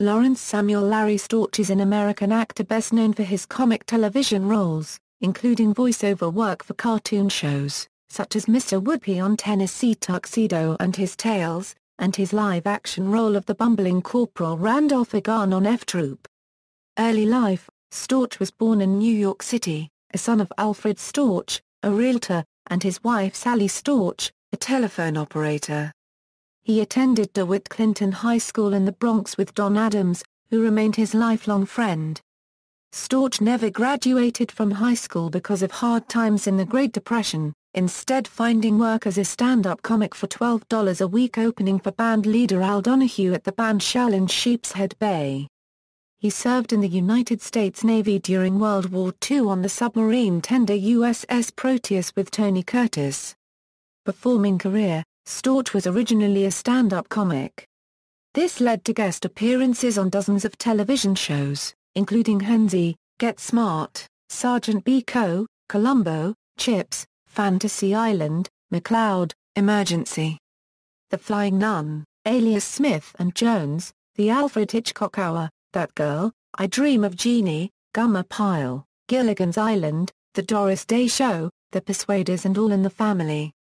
Lawrence Samuel Larry Storch is an American actor best known for his comic television roles, including voiceover work for cartoon shows, such as Mr. Whoopee on Tennessee Tuxedo and His Tales, and his live-action role of the bumbling Corporal Randolph Agarn on F Troop. Early life: Storch was born in New York City, a son of Alfred Storch, a realtor, and his wife Sally Storch, a telephone operator. He attended DeWitt Clinton High School in the Bronx with Don Adams, who remained his lifelong friend. Storch never graduated from high school because of hard times in the Great Depression, instead finding work as a stand-up comic for $12 a week, opening for band leader Al Donahue at the band Shell in Sheepshead Bay. He served in the United States Navy during World War II on the submarine tender USS Proteus with Tony Curtis. Performing career: Storch was originally a stand-up comic. This led to guest appearances on dozens of television shows, including Henzi, Get Smart, Sergeant Biko, Columbo, Chips, Fantasy Island, McCloud, Emergency, The Flying Nun, Alias Smith and Jones, The Alfred Hitchcock Hour, That Girl, I Dream of Jeannie, Gummer Pile, Gilligan's Island, The Doris Day Show, The Persuaders and All in the Family.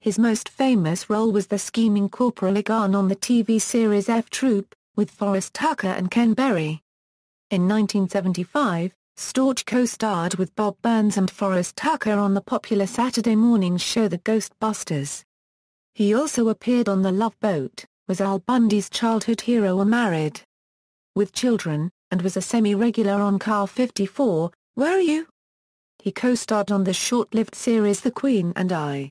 His most famous role was the scheming Corporal Agarn on the TV series F Troop, with Forrest Tucker and Ken Berry. In 1975, Storch co-starred with Bob Burns and Forrest Tucker on the popular Saturday morning show The Ghostbusters. He also appeared on The Love Boat, was Al Bundy's childhood hero Married with Children, and was a semi-regular on Car 54, Where Are You? He co-starred on the short-lived series The Queen and I.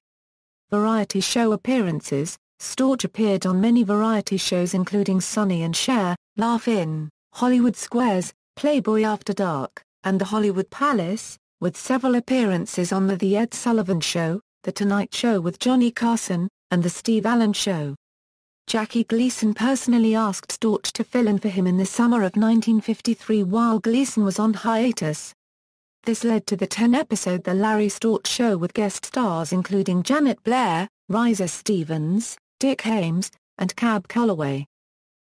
Variety show appearances: Storch appeared on many variety shows including Sonny and Cher, Laugh-In, Hollywood Squares, Playboy After Dark, and The Hollywood Palace, with several appearances on The Ed Sullivan Show, The Tonight Show with Johnny Carson, and The Steve Allen Show. Jackie Gleason personally asked Storch to fill in for him in the summer of 1953 while Gleason was on hiatus. This led to the 10-episode The Larry Storch Show with guest stars including Janet Blair, Risa Stevens, Dick Haymes, and Cab Calloway.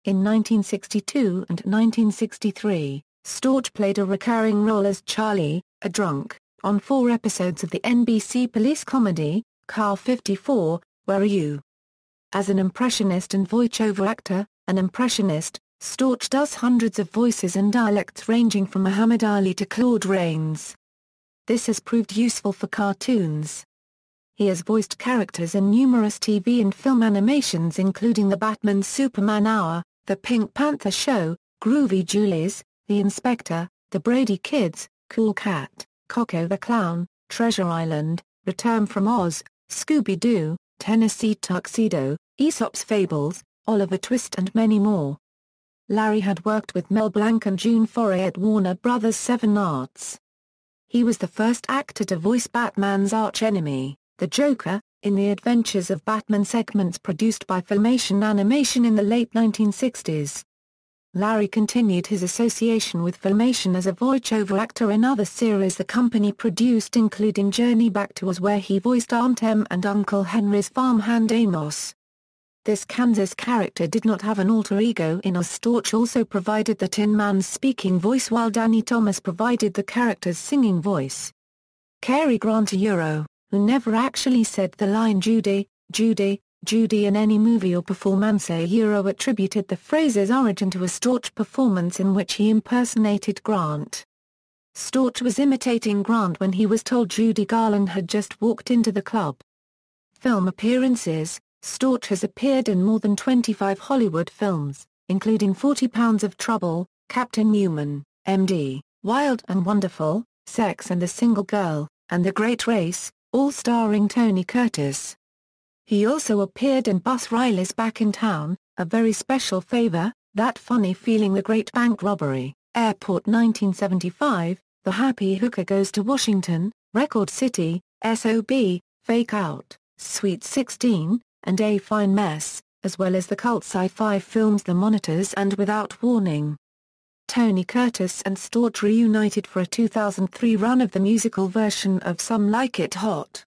In 1962 and 1963, Storch played a recurring role as Charlie, a drunk, on 4 episodes of the NBC police comedy, Car 54, Where Are You? As an impressionist and voiceover actor, an impressionist, Storch does hundreds of voices and dialects ranging from Muhammad Ali to Claude Rains. This has proved useful for cartoons. He has voiced characters in numerous TV and film animations including The Batman-Superman Hour, The Pink Panther Show, Groovy Julies, The Inspector, The Brady Kids, Cool Cat, Coco the Clown, Treasure Island, Return from Oz, Scooby-Doo, Tennessee Tuxedo, Aesop's Fables, Oliver Twist and many more. Larry had worked with Mel Blanc and June Foray at Warner Bros. 7 Arts. He was the first actor to voice Batman's arch-enemy, the Joker, in the Adventures of Batman segments produced by Filmation Animation in the late 1960s. Larry continued his association with Filmation as a voiceover actor in other series the company produced including Journey Back to Oz where he voiced Aunt Em and Uncle Henry's farmhand Amos. This Kansas character did not have an alter ego in Oz. Storch also provided the Tin Man's speaking voice while Danny Thomas provided the character's singing voice. Cary Grant, who never actually said the line Judy, Judy, Judy in any movie or performance, attributed the phrase's origin to a Storch performance in which he impersonated Grant. Storch was imitating Grant when he was told Judy Garland had just walked into the club. Film appearances: Storch has appeared in more than 25 Hollywood films, including 40 Pounds of Trouble, Captain Newman, M.D., Wild and Wonderful, Sex and the Single Girl, and The Great Race, all starring Tony Curtis. He also appeared in Bus Riley's Back in Town, A Very Special Favor, That Funny Feeling, The Great Bank Robbery, Airport 1975, The Happy Hooker Goes to Washington, Record City, S.O.B., Fake Out, Sweet 16, and A Fine Mess, as well as the cult sci-fi films The Monitors and Without Warning. Tony Curtis and Storch reunited for a 2003 run of the musical version of Some Like It Hot.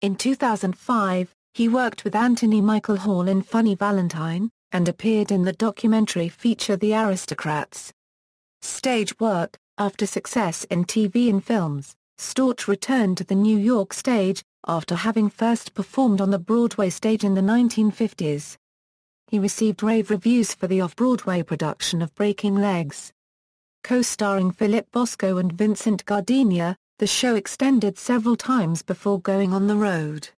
In 2005, he worked with Anthony Michael Hall in Funny Valentine, and appeared in the documentary feature The Aristocrats. Stage work. After success in TV and films, Storch returned to the New York stage, after having first performed on the Broadway stage in the 1950s. He received rave reviews for the off-Broadway production of Breaking Legs. Co-starring Philip Bosco and Vincent Gardenia, the show extended several times before going on the road.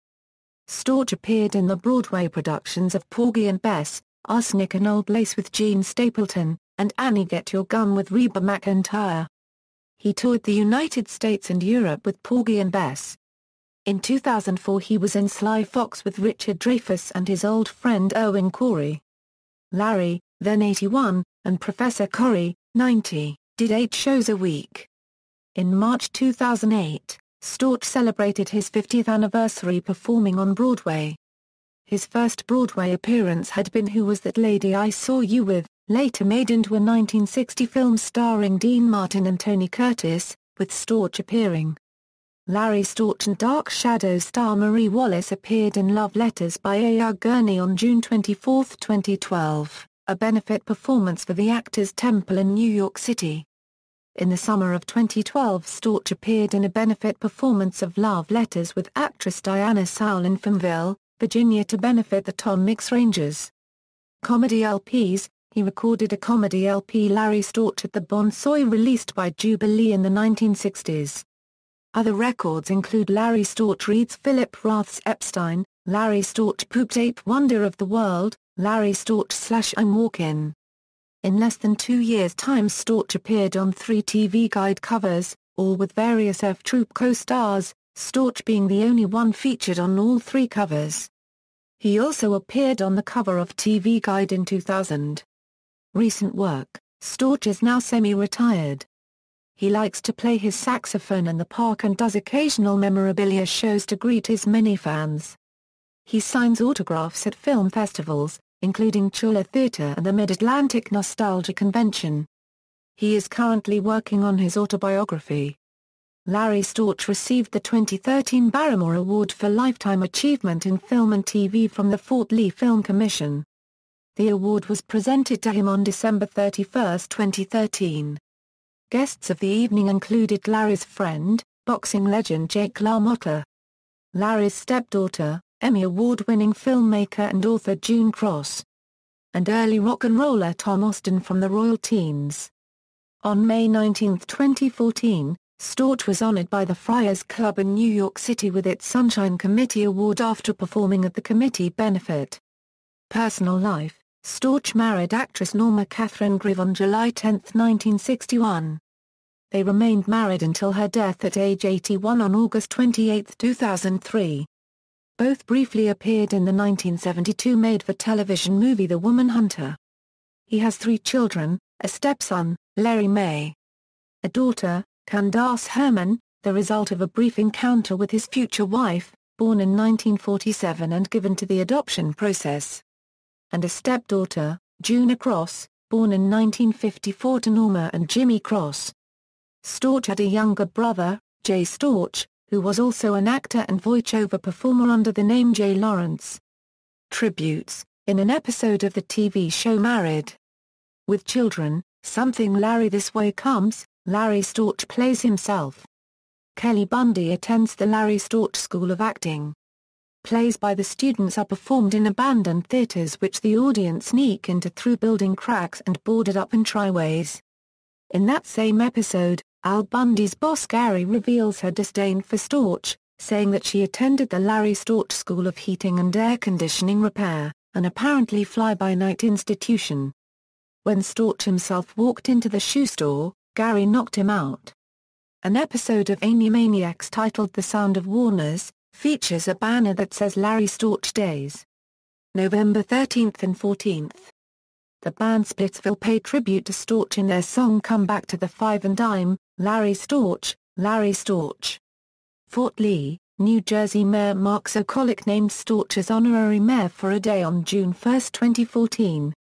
Storch appeared in the Broadway productions of Porgy and Bess, Arsenic and Old Lace with Gene Stapleton, and Annie Get Your Gun with Reba McEntire. He toured the United States and Europe with Porgy and Bess. In 2004 he was in Sly Fox with Richard Dreyfuss and his old friend Erwin Corey. Larry, then 81, and Professor Corey, 90, did 8 shows a week. In March 2008, Storch celebrated his 50th anniversary performing on Broadway. His first Broadway appearance had been Who Was That Lady I Saw You With, later made into a 1960 film starring Dean Martin and Tony Curtis, with Storch appearing. Larry Storch and Dark Shadows star Marie Wallace appeared in Love Letters by A.R. Gurney on June 24, 2012, a benefit performance for the Actors Temple in New York City. In the summer of 2012 Storch appeared in a benefit performance of Love Letters with actress Diana Sowell in Farmville, Virginia to benefit the Tom Mix Rangers. Comedy LPs. He recorded a comedy LP Larry Storch at the Bonsoy released by Jubilee in the 1960s. Other records include Larry Storch Reads Philip Roth's Epstein, Larry Storch Pooped 8 Wonder of the World, Larry Storch / I'm Walkin'. In less than 2 years' time Storch appeared on 3 TV Guide covers, all with various F Troop co-stars, Storch being the only one featured on all 3 covers. He also appeared on the cover of TV Guide in 2000. Recent work. Storch is now semi-retired. He likes to play his saxophone in the park and does occasional memorabilia shows to greet his many fans. He signs autographs at film festivals, including Chula Theatre and the Mid-Atlantic Nostalgia Convention. He is currently working on his autobiography. Larry Storch received the 2013 Barrymore Award for Lifetime Achievement in Film and TV from the Fort Lee Film Commission. The award was presented to him on December 31, 2013. Guests of the evening included Larry's friend, boxing legend Jake LaMotta. Larry's stepdaughter, Emmy Award-winning filmmaker and author June Cross. And early rock and roller Tom Austin from the Royal Teens. On May 19, 2014, Storch was honored by the Friars Club in New York City with its Sunshine Committee Award after performing at the committee benefit. Personal life. Storch married actress Norma Catherine Grieve on July 10, 1961. They remained married until her death at age 81 on August 28, 2003. Both briefly appeared in the 1972 made-for-television movie The Woman Hunter. He has 3 children, a stepson, Larry May. A daughter, Candace Herman, the result of a brief encounter with his future wife, born in 1947 and given to the adoption process. And a stepdaughter, Juna Cross, born in 1954 to Norma and Jimmy Cross. Storch had a younger brother, Jay Storch, who was also an actor and voiceover performer under the name Jay Lawrence. Tributes. In an episode of the TV show Married with Children, Something Larry This Way Comes, Larry Storch plays himself. Kelly Bundy attends the Larry Storch School of Acting. Plays by the students are performed in abandoned theaters which the audience sneak into through building cracks and boarded up entryways. In that same episode, Al Bundy's boss Gary reveals her disdain for Storch, saying that she attended the Larry Storch School of Heating and Air Conditioning Repair, an apparently fly-by-night institution. When Storch himself walked into the shoe store, Gary knocked him out. An episode of Animaniacs titled The Sound of Warners features a banner that says Larry Storch Days. November 13th and 14th. The band Splitsville pay tribute to Storch in their song Come Back to the Five and Dime, Larry Storch, Larry Storch. Fort Lee, New Jersey Mayor Mark Sokolic named Storch as honorary mayor for a day on June 1, 2014.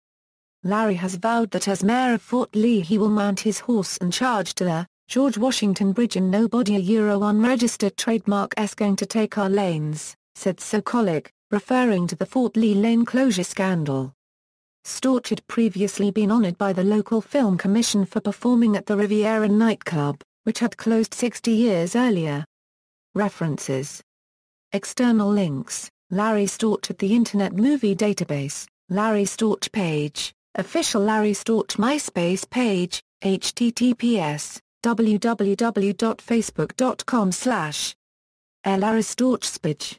Larry has vowed that as mayor of Fort Lee he will mount his horse and charge to the George Washington Bridge and nobody unregistered trademark is going to take our lanes, said Sokolic, referring to the Fort Lee lane closure scandal. Storch had previously been honored by the local film commission for performing at the Riviera nightclub, which had closed 60 years earlier. References. External links: Larry Storch at the Internet Movie Database, Larry Storch page, official Larry Storch MySpace page, https://www.facebook.com/Larry Storch Spage.